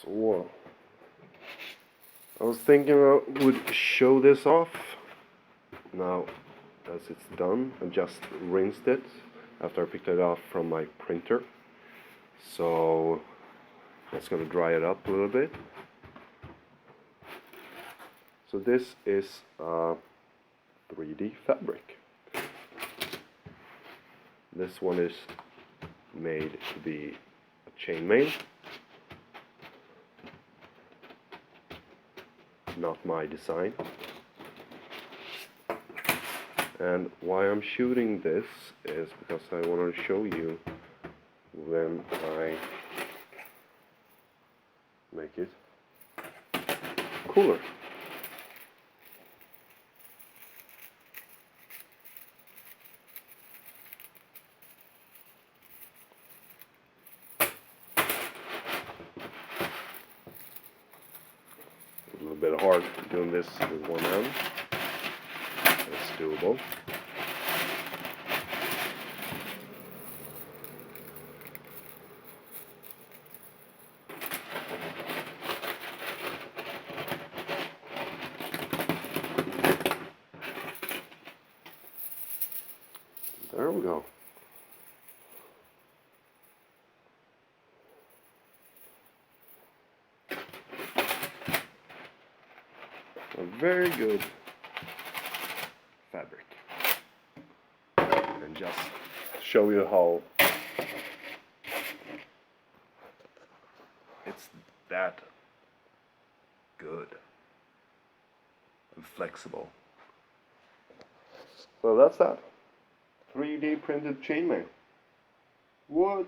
So I was thinking I would show this off now as it's done. I just rinsed it after I picked it off from my printer. So that's going to dry it up a little bit. So this is 3D fabric. This one is made to be a chainmail. Not my design. And why I'm shooting this is because I want to show you when I make it cooler. A little bit hard doing this with one hand. It's doable. There we go. A very good fabric. And just show you how it's that good and flexible. So that's that. 3D printed chainmail. What?